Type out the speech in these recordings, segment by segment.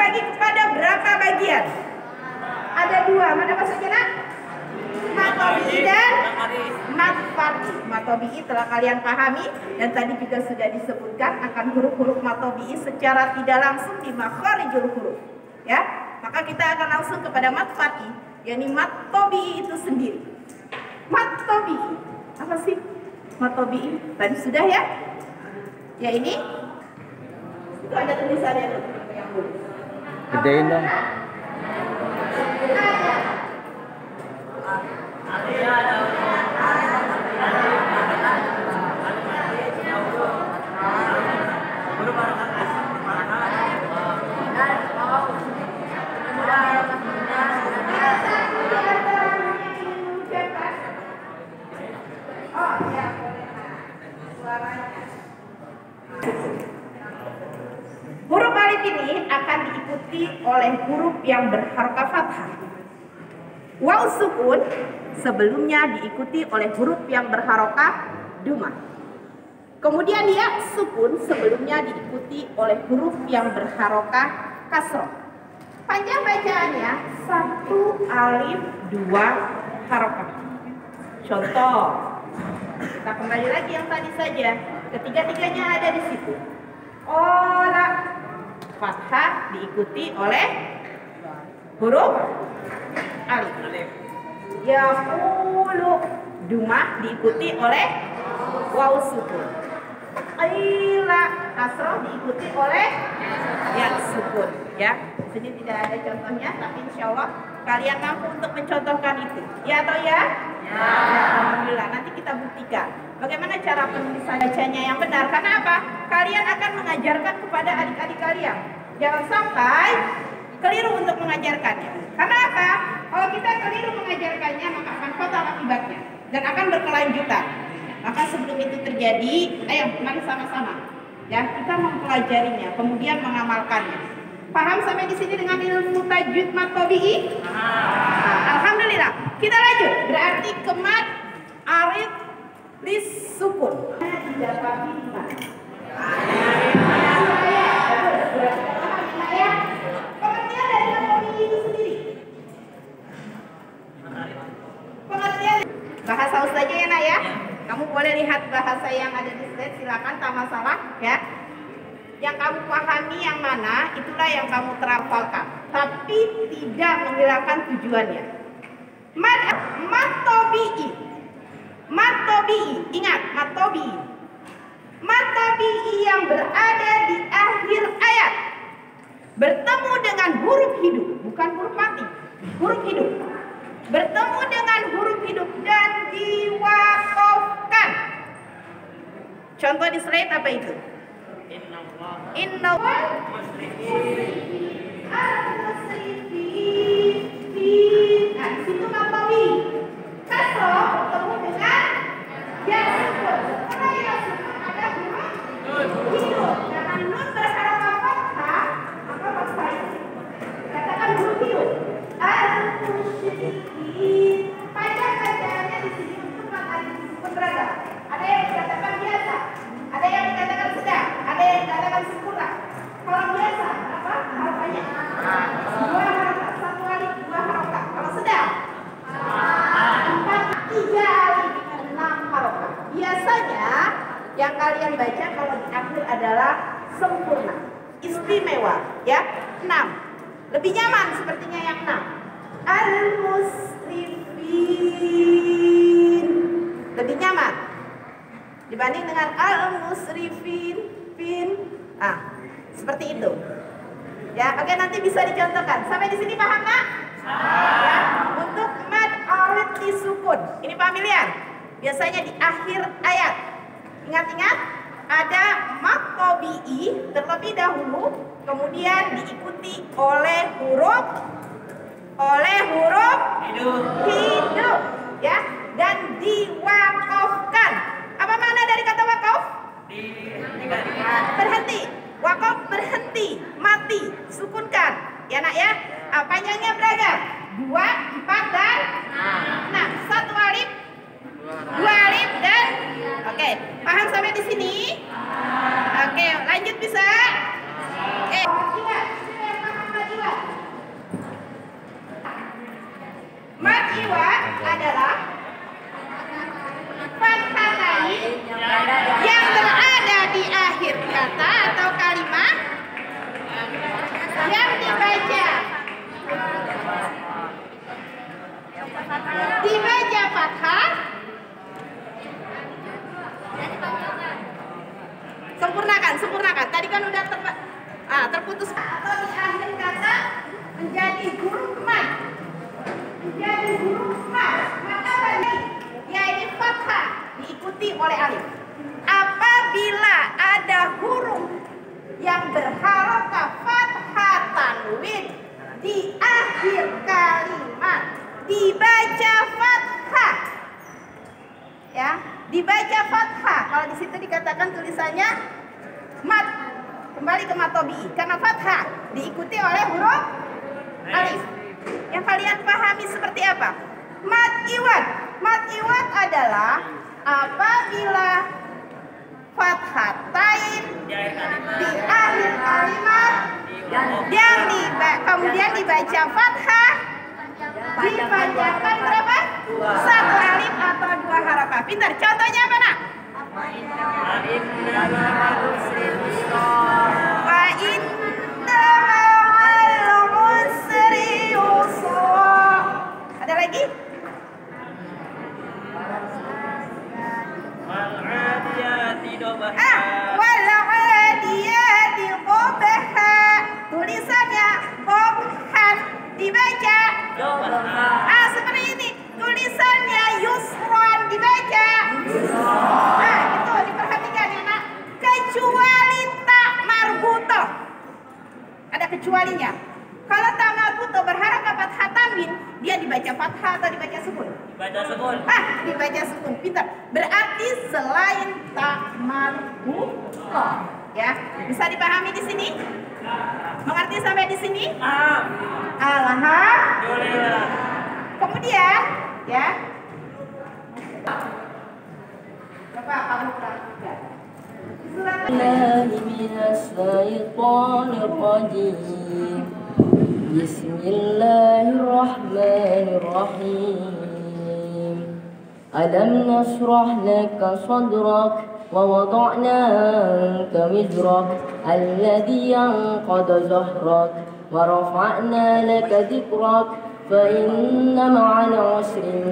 terbagi kepada berapa bagian? Ada dua. Mana maksudnya nak? Mat tabi'i dan mat far'i. Mat tabi'i telah kalian pahami dan tadi juga sudah disebutkan akan huruf-huruf mat tabi'i secara tidak langsung di makharijul huruf. Ya, maka kita akan langsung kepada mat far'i, yakni mat tabi'i itu sendiri. Mat tabi'i apa sih? Mat tabi'i tadi sudah ya? Ya ini itu ada tulisannya tuh yang tulis. Gedein dong. Huruf alif ini akan diikuti oleh huruf yang berharokat fathah. Waw sukun sebelumnya diikuti oleh huruf yang berharokat dhammah. Kemudian ya sukun sebelumnya diikuti oleh huruf yang berharokat kasroh. Panjang bacaannya 1 alif 2 harokat. Contoh, kita kembali lagi yang tadi saja. Ketiga-tiganya ada di situ. Ola fathah diikuti oleh huruf alif. Yaqulu dhammah diikuti oleh waw sukun. Qila kasroh diikuti oleh ya sukun. Ya, sini tidak ada contohnya, tapi insya Allah kalian mampu untuk mencontohkan itu. Ya atau ya? Ya. Alhamdulillah. Nanti kita buktikan bagaimana cara penulisan bacanya yang benar. Karena apa? Kalian akan mengajarkan kepada adik-adik kalian. Jangan sampai keliru untuk mengajarkannya. Karena apa? Kalau kita keliru mengajarkannya, maka akan fatal akibatnya dan akan berkelanjutan. Maka sebelum itu terjadi, ayo mari sama-sama ya kita mempelajarinya, kemudian mengamalkannya. Paham sampai di sini dengan ilmu tajwid mat tabi'i? Alhamdulillah. Kita lanjut. Berarti kemat arif lis sukun. Didapati di mana? Pengertian dari mat tabi'i itu sendiri. Pengertian bahasa Ustaz aja ya nak ya. Kamu boleh lihat bahasa yang ada di slide, silakan, tak masalah ya. Yang kamu pahami yang mana, itulah yang kamu terapalkan, tapi tidak menghilangkan tujuannya. Mat tabi'i. Mat tabi'i, ingat mat tabi'i. Mat tabi'i yang berada di akhir ayat bertemu dengan huruf hidup, bukan huruf mati, huruf hidup. Bertemu dengan huruf hidup dan diwakafkan. Contoh di slide apa itu? Inna al-musrifin. Nah, di situ matawi. Kasroh bertemu dengan ya sukun. Karena ya sukun ada huruf hidup. Karena nun berharokat fathah, maka fathah itu katakan huruf hidup. Al-musrifin. Panjang bacaannya di sini untuk alif sukun beragam. Ada yang dikatakan biasa, ada yang dikatakan sedang, ada yang dikatakan sempurna. Kalau biasa apa harokatnya? 2 harokat, 1 alif 2 harokat. Kalau sedang 4, 3 alif 6 harokat. Biasanya yang kalian baca kalau di akhir adalah sempurna, istimewa ya. 6 lebih nyaman sepertinya yang 6. Al-musrifin lebih nyaman dibanding dengan al-musrifin fin. Seperti itu. Ya, oke, nanti bisa dicontohkan. Sampai di sini paham nggak? Ya, untuk mad arid disukun. Ini familiar. Biasanya di akhir ayat. Ingat-ingat ada mat tabi'i terlebih dahulu, kemudian diikuti oleh huruf hidup ya, dan diwakafkan. Apa makna dari kata wakaf? Berhenti. Wakaf berhenti, mati, sukunkan. Ya nak ya. Panjangnya beragam. 2, 4 dan 6. 1 alif, 2 alif dan oke. Paham sampai di sini? Oke, lanjut bisa? Oke. Ingat, yang paham Dibaca fathah. Sempurnakan. Tadi kan udah terputus. Atau di akhir kata menjadi huruf mad. Maka tadi yaitu fathah diikuti oleh alif. Apabila ada huruf yang berharokah fathah tanwin di akhir kalimat dibaca fathah, ya, dibaca fathah. Kalau di situ dikatakan tulisannya mat, kembali ke matobi karena fathah diikuti oleh huruf alif. Yang kalian pahami seperti apa? Mat iwad adalah apabila fathatain di akhir kalimat kemudian dibaca fathah, dibacakan berapa? Satu alif atau dua harokat. Pintar. Contohnya apa, Nak? Wa inna ma'al usri yusra. Ada lagi? Wal adiyati dhabha. Tulisannya dhabhan dibaca seperti ini. Tulisannya yusran dibaca itu diperhatikan ya, Nak. Kecuali tak marbutoh, ada kecualinya. Kalau tak marbutoh berharap fathah tanwin, dia dibaca fathah atau dibaca sukun? Dibaca sukun. Pintar. Berarti selain tak marbutoh, ya. Bisa dipahami di sini? Mengerti sampai di sini? Alhamdulillah. Kemudian, ya. Coba kamu perhatikan. Bismillahirrahmanirrahim. Alam nashrah laka sadrak wa wada'na anka wizrak alladhi anqadha zahrak wa rafa'na laka dhikrak fa inna ma'al usri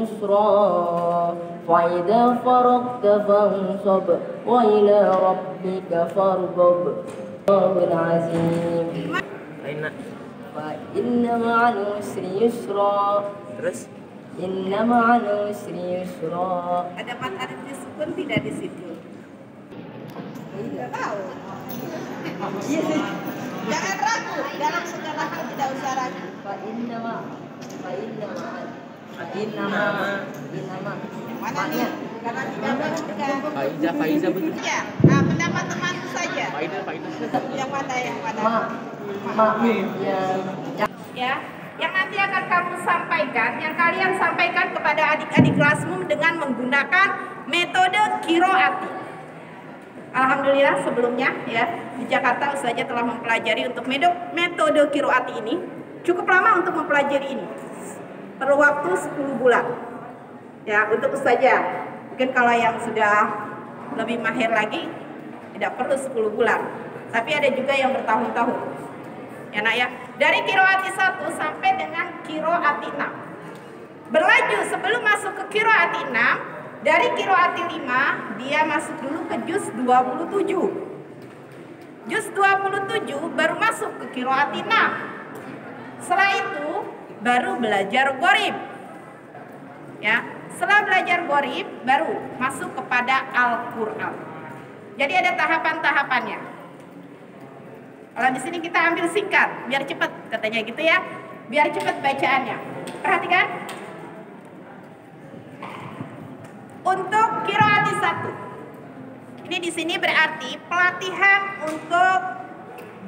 yusra fa idza faragta fansab wa ila rabbika farghab. Allahul azim. Fa inna ma'al usri yusra. Terus inna ma'al usri yusra. Ada mat alif disebut tidak di situ? Tidak tahu. Jangan ragu dalam segala hal, tidak usah ragu. Fa inna ma. Mana nih? Karena tidak bukan. Faiza betul. Ya, pendapat temanku saja. Yang mana? Ya, yang nanti akan kamu sampaikan, yang kalian sampaikan kepada adik-adik kelasmu dengan menggunakan metode kiroati. Alhamdulillah sebelumnya ya di Jakarta Ustazah telah mempelajari untuk metode kiroati ini. Cukup lama untuk mempelajari ini. Perlu waktu 10 bulan. Ya, untuk Ustazah. Mungkin kalau yang sudah lebih mahir lagi tidak perlu 10 bulan. Tapi ada juga yang bertahun-tahun. Ya, Nak ya. Dari kiroati 1 sampai dengan kiroati 6. Berlanjut sebelum masuk ke kiroati 6, dari kiroati 5 dia masuk dulu ke juz 27. Juz 27 baru masuk ke kiroati 6. Setelah itu baru belajar gharib. Ya, setelah belajar gharib baru masuk kepada Al-Qur'an. Jadi ada tahapan-tahapannya. Kalau di sini kita ambil singkat, biar cepat katanya gitu ya. Biar cepat bacaannya. Perhatikan. Untuk qiraati 1. Ini di sini berarti pelatihan untuk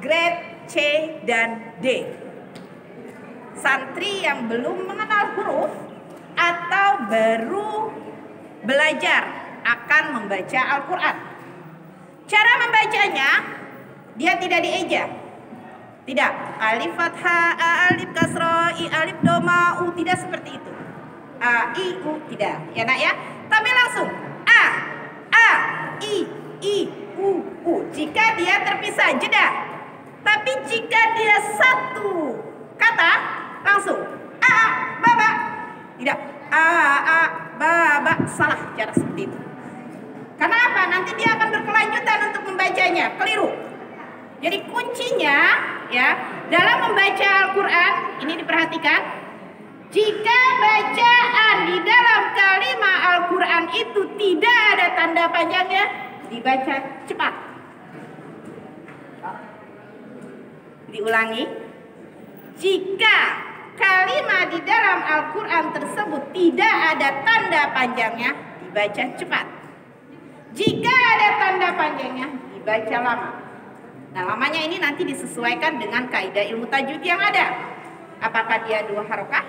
grade C dan D. Santri yang belum mengenal huruf atau baru belajar akan membaca Al-Qur'an. Cara membacanya, dia tidak dieja. Tidak, alif fathah, alif kasrah, alif doma, tidak seperti itu. A, I, U, tidak. Ya, Nak ya. Tapi langsung A, I, U. Jika dia terpisah, jeda. Tapi jika dia satu kata langsung a baba. Tidak a baba, salah cara seperti itu. Karena apa? Nanti dia akan berkelanjutan untuk membacanya, keliru. Jadi kuncinya ya dalam membaca Al-Quran ini diperhatikan. Jika bacaan di dalam kalimat Al-Quran itu tidak ada tanda panjangnya, dibaca cepat. Diulangi. Jika kalimat di dalam Al-Quran tersebut tidak ada tanda panjangnya, dibaca cepat. Jika ada tanda panjangnya, dibaca lama. Nah, lamanya ini nanti disesuaikan dengan kaidah ilmu tajwid yang ada. Apakah dia 2 harokah,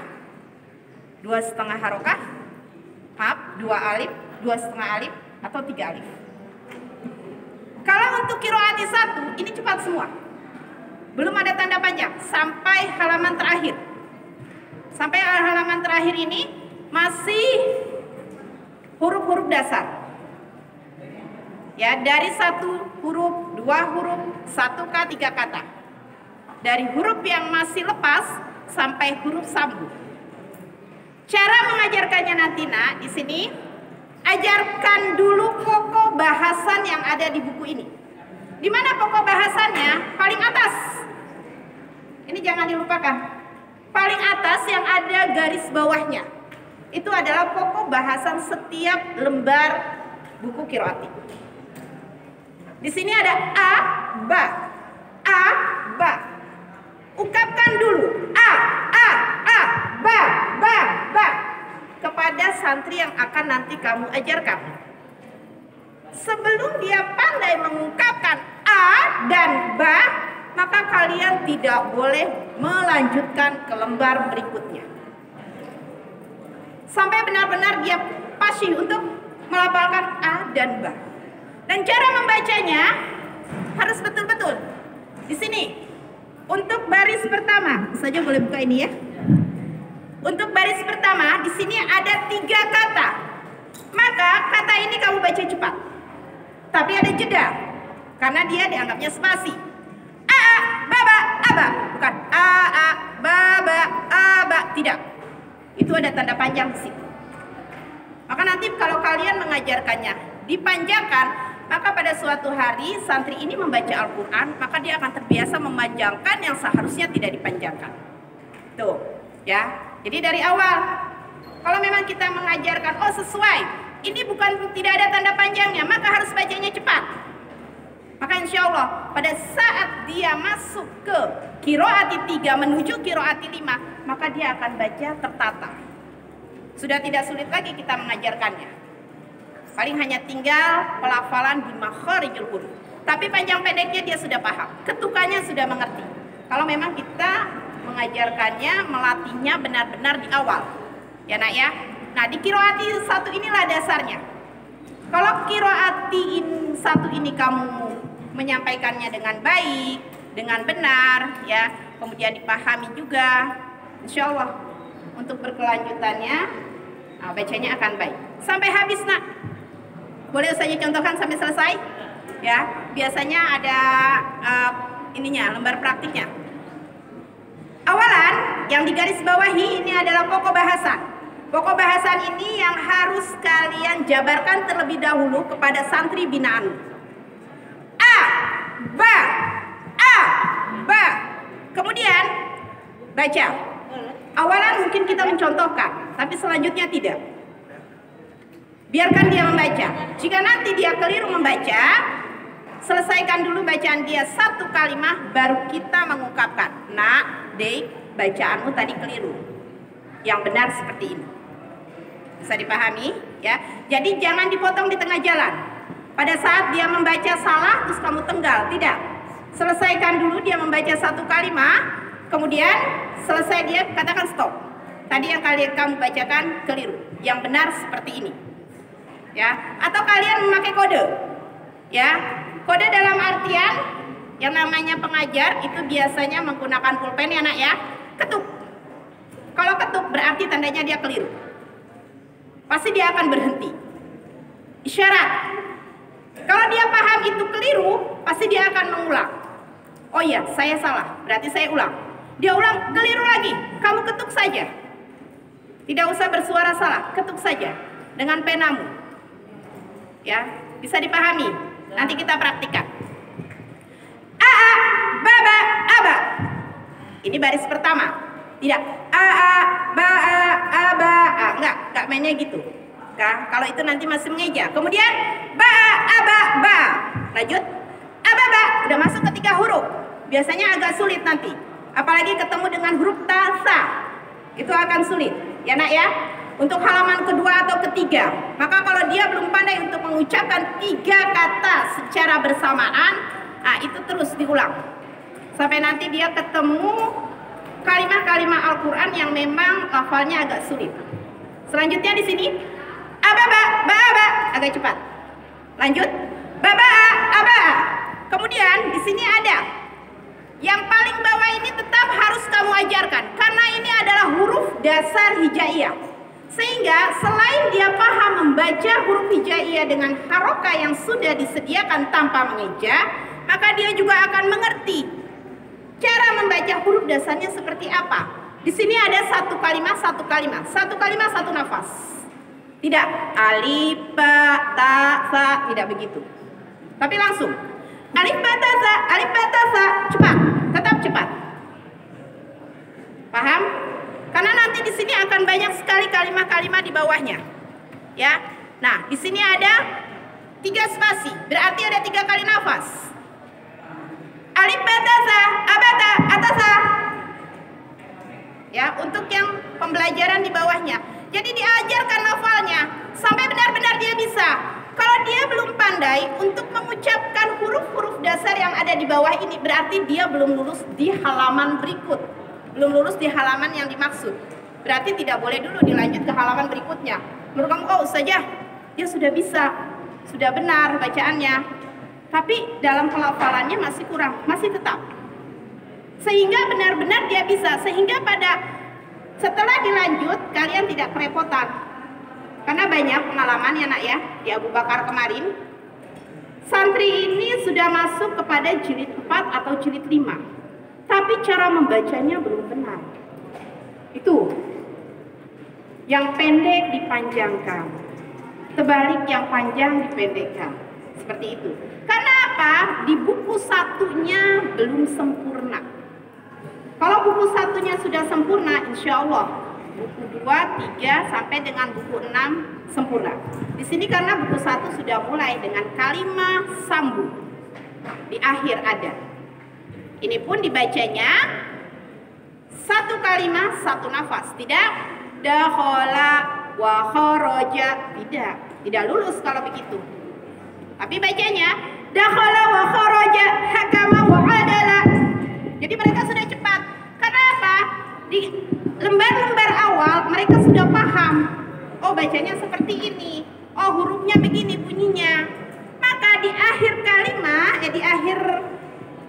2,5 harokah, maaf, 2 alif, 2,5 alif, atau 3 alif. Kalau untuk qiraat 1, ini cepat semua. Belum ada tanda panjang sampai halaman terakhir. Sampai halaman terakhir ini masih huruf-huruf dasar. Ya, dari 1 huruf, 2 huruf, 1 kata, 3 kata. Dari huruf yang masih lepas sampai huruf sambung. Cara mengajarkannya nanti nak di sini, ajarkan dulu pokok bahasan yang ada di buku ini. Di mana pokok bahasannya? Paling atas. Ini jangan dilupakan. Paling atas yang ada garis bawahnya. Itu adalah pokok bahasan setiap lembar buku qiraati. Di sini ada a, ba. A, ba. Ungkapkan dulu a, ba, ba. Kepada santri yang akan nanti kamu ajarkan. Sebelum dia pandai mengungkapkan a dan ba, maka kalian tidak boleh melanjutkan ke lembar berikutnya. Sampai benar-benar dia fasih untuk melafalkan a dan ba. Dan cara membacanya harus betul-betul. Di sini untuk baris pertama, saja boleh buka ini ya. Untuk baris pertama di sini ada 3 kata. Maka kata ini kamu baca cepat. Tapi ada jeda karena dia dianggapnya spasi. A, baba, aba, bukan a, baba, aba, tidak. Itu ada tanda panjang di situ. Maka nanti kalau kalian mengajarkannya dipanjangkan, maka pada suatu hari santri ini membaca Al-Quran, maka dia akan terbiasa memanjangkan yang seharusnya tidak dipanjangkan. Tuh, ya. Jadi dari awal, kalau memang kita mengajarkan, oh sesuai, ini bukan tidak ada tanda panjangnya, maka harus bacanya cepat. Maka insya Allah pada saat dia masuk ke qiraati 3 menuju qiraati 5, maka dia akan baca tertata. Sudah tidak sulit lagi kita mengajarkannya. Paling hanya tinggal pelafalan di makharijul huruf. Tapi panjang pendeknya dia sudah paham, ketukannya sudah mengerti. Kalau memang kita mengajarkannya, melatihnya benar-benar di awal. Ya nak ya. Nah di qiraati 1 inilah dasarnya. Kalau qiraati 1 ini kamu menyampaikannya dengan baik, dengan benar, ya, kemudian dipahami juga, insya Allah untuk berkelanjutannya, bacanya akan baik. Sampai habis nak. Boleh saja contohkan sampai selesai, ya. Biasanya ada ininya, lembar praktiknya. Awalan yang digaris bawahi ini adalah pokok bahasan. Pokok bahasan ini yang harus kalian jabarkan terlebih dahulu kepada santri binaan. A, ba, kemudian baca. Awalan mungkin kita mencontohkan, tapi selanjutnya tidak. Biarkan dia membaca. Jika nanti dia keliru membaca, selesaikan dulu bacaan dia 1 kalimat, baru kita mengungkapkan. Nak, dek, bacaanmu tadi keliru. Yang benar seperti ini. Bisa dipahami? Ya. Jadi jangan dipotong di tengah jalan. Pada saat dia membaca salah, terus kamu tenggal. Tidak. Selesaikan dulu dia membaca 1 kalimat, kemudian selesai dia katakan stop. Tadi yang kamu bacakan keliru. Yang benar seperti ini. Ya, atau kalian memakai kode. Ya, kode dalam artian yang namanya pengajar itu biasanya menggunakan pulpen ya nak ya. Ketuk. Kalau ketuk berarti tandanya dia keliru. Pasti dia akan berhenti. Isyarat. Kalau dia paham itu keliru, pasti dia akan mengulang. Oh iya, saya salah. Berarti saya ulang. Dia ulang, keliru lagi. Kamu ketuk saja. Tidak usah bersuara salah, ketuk saja dengan penamu. Ya, bisa dipahami. Nanti kita praktikkan. A, baba, aba. Ini baris pertama. Tidak a, ba, aba, a. Enggak mainnya gitu. Nah, kalau itu nanti masih mengeja. Kemudian ba, aba, ba. Lanjut. Aba, ba. Udah masuk ke 3 huruf. Biasanya agak sulit nanti. Apalagi ketemu dengan huruf ta, sa. Itu akan sulit. Ya nak ya, untuk halaman kedua atau ketiga. Maka kalau dia belum pandai untuk mengucapkan 3 kata secara bersamaan, nah itu terus diulang sampai nanti dia ketemu kalimat-kalimat Al-Quran yang memang lafalnya agak sulit. Selanjutnya di sini ababa, ba, agak cepat. Lanjut baba, aba. Kemudian di sini ada yang paling bawah ini tetap harus kamu ajarkan karena ini adalah huruf dasar hijaiyah. Sehingga selain dia paham membaca huruf hijaiyah dengan harokah yang sudah disediakan tanpa mengeja, maka dia juga akan mengerti cara membaca huruf dasarnya seperti apa. Di sini ada satu kalimat, satu nafas. Tidak alif, ba, ta, sa, tidak begitu. Tapi langsung alif, ba, ta, sa, cepat, tetap cepat. Paham? Karena nanti di sini akan banyak sekali kalimat-kalimat di bawahnya. Ya. Nah, di sini ada 3 spasi, berarti ada 3 kali nafas. Alif, ba, ta, sa, abata, atasa. Ya, untuk yang pembelajaran di bawahnya. Jadi diajarkan lafalnya sampai benar-benar dia bisa. Kalau dia belum pandai untuk mengucapkan huruf-huruf dasar yang ada di bawah ini, berarti dia belum lulus di halaman berikut. Belum lulus di halaman yang dimaksud. Berarti tidak boleh dulu dilanjut ke halaman berikutnya. Menurut kamu, oh saja, dia sudah bisa, sudah benar bacaannya. Tapi dalam pelafalannya masih kurang, masih tetap. Sehingga benar-benar dia bisa. Sehingga setelah dilanjut, kalian tidak kerepotan. Karena banyak pengalaman ya nak ya, di Abu Bakar kemarin. Santri ini sudah masuk kepada jilid 4 atau jilid 5. Tapi cara membacanya belum benar. Itu. Yang pendek dipanjangkan. Terbalik yang panjang dipendekkan. Seperti itu. Karena apa? Di buku satunya belum sempurna. Kalau buku satunya sudah sempurna, insya Allah buku 2, 3 sampai dengan buku 6 sempurna. Di sini karena buku 1 sudah mulai dengan kalimat sambung. Di akhir ada. Ini pun dibacanya 1 kalimat 1 nafas. Tidak dakhala wa kharaja. Tidak lulus kalau begitu. Tapi bacanya dakhala wa kharaja hakama wa adala. Jadi mereka sudah cepat. Karena apa? Di lembar-lembar awal mereka sudah paham. Oh bacanya seperti ini. Oh hurufnya begini bunyinya. Maka di akhir kalimat, di akhir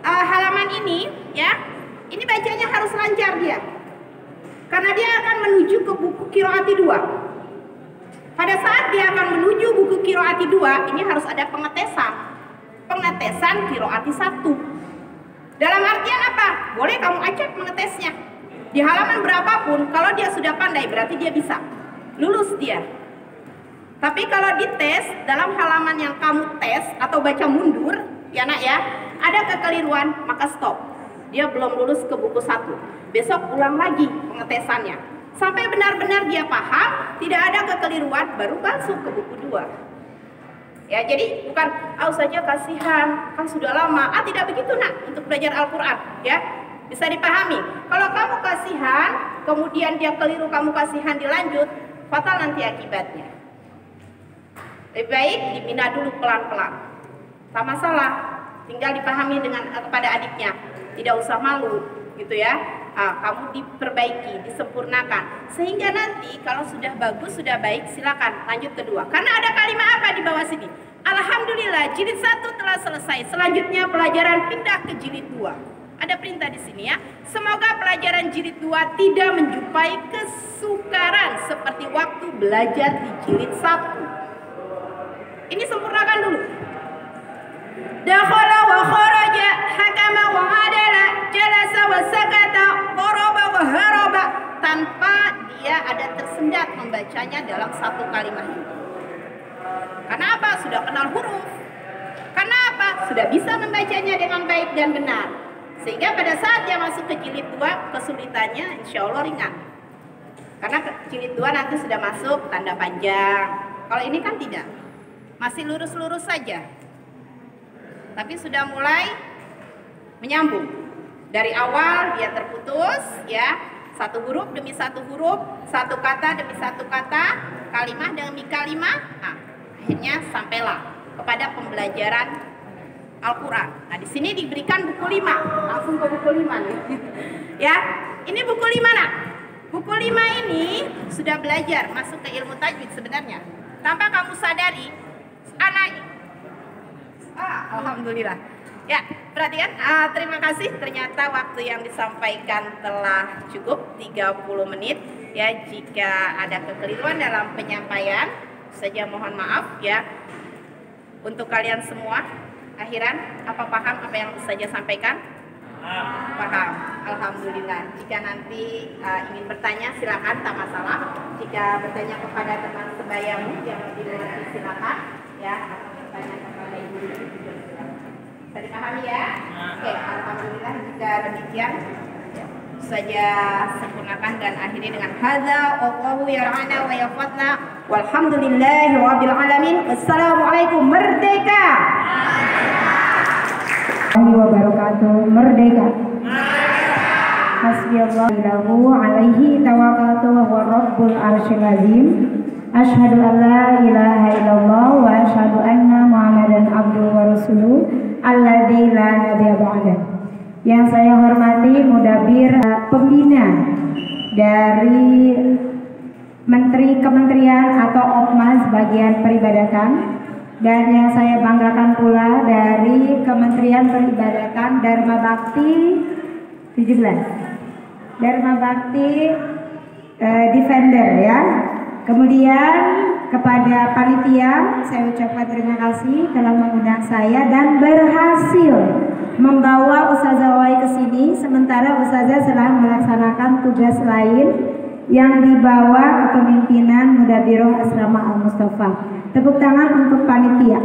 halaman ini, ya, ini bacanya harus lancar dia. Karena dia akan menuju ke buku Qiraati 2. Pada saat dia akan menuju buku Qiraati 2, ini harus ada pengetesan. Pengetesan Qiraati 1. Dalam artian apa? Boleh kamu acak mengetesnya. Di halaman berapapun, kalau dia sudah pandai, berarti dia bisa. Lulus dia. Tapi kalau dites, dalam halaman yang kamu tes, atau baca mundur, ya nak ya, ada kekeliruan, maka stop. Dia belum lulus ke buku 1. Besok ulang lagi pengetesannya. Sampai benar-benar dia paham, tidak ada kekeliruan, baru masuk ke buku 2. Ya, jadi bukan saja kasihan, kan sudah lama. Tidak begitu nak untuk belajar Al-Quran, ya. Bisa dipahami. Kalau kamu kasihan, kemudian dia keliru, kamu kasihan dilanjut, fatal nanti akibatnya. Lebih baik dibina dulu pelan-pelan. Tak masalah, tinggal dipahami kepada adiknya. Tidak usah malu, gitu ya. Kamu diperbaiki, disempurnakan. Sehingga nanti kalau sudah bagus, sudah baik, silakan lanjut kedua. Karena ada kalimat apa di bawah sini? Alhamdulillah, jilid 1 telah selesai. Selanjutnya pelajaran pindah ke jilid 2. Ada perintah di sini ya. Semoga pelajaran jilid 2 tidak menjumpai kesukaran seperti waktu belajar di jilid 1. Ini sempurnakan dulu. Dakhala wa kharaja, hakama wa adala, jalasa wa sakata, ada tersendat membacanya dalam satu kalimat ini. Karena apa? Sudah kenal huruf. Karena apa? Sudah bisa membacanya dengan baik dan benar. Sehingga pada saat dia masuk ke jilid 2, kesulitannya insya Allah ringan. Karena jilid 2 nanti sudah masuk tanda panjang. Kalau ini kan tidak, masih lurus-lurus saja. Tapi sudah mulai menyambung. Dari awal dia terputus, ya, satu huruf demi satu huruf, satu kata demi satu kata, kalimah demi kalimah. Nah, akhirnya sampailah kepada pembelajaran Al-Quran. Nah, di sini diberikan buku 5, langsung ke buku 5 nih. Ya, ini buku 5 nak. Buku 5 ini sudah belajar masuk ke ilmu tajwid sebenarnya. Tanpa kamu sadari, anak. Alhamdulillah. Ya, perhatikan. Terima kasih. Ternyata waktu yang disampaikan telah cukup 30 menit. Ya, jika ada kekeliruan dalam penyampaian, saja mohon maaf ya. Untuk kalian semua, akhiran apa paham apa yang saya sampaikan? Paham. Alhamdulillah. Jika nanti ingin bertanya silakan, tak masalah. Jika bertanya kepada teman sebayamu yang lebih mengerti silakan ya, atau bertanya kepada ibu juga silakan. Bisa dipahami ya? Oke, alhamdulillah. Jika demikian saja sempurnakan dan akhiri dengan hadza wallahu yar'ana wa yafatna walhamdulillahi rabbil alamin. Wassalamualaikum. Merdeka. Wabarakatuh. Merdeka. Hasbiyallahu alaihi tawakkaltu wa rabbul arsyil azim. Asyhadu an la ilaha illallah wa asyhadu anna Muhammadan abduhu wa rasuluh alladzi la nabiyya ba'da. Yang saya hormati Mudabir pembina dari Menteri Kementerian atau Okmas bagian peribadatan, dan yang saya banggakan pula dari Kementerian Peribadatan Dharma Bakti 17, Dharma Bakti Defender ya. Kemudian kepada panitia saya ucapkan terima kasih telah mengundang saya dan berhasil membawa Ustazah Wai ke sini, sementara Ustazah sedang melaksanakan tugas lain yang dibawa kepemimpinan Mudabiroh Asrama Al Mustafa. Tepuk tangan untuk panitia.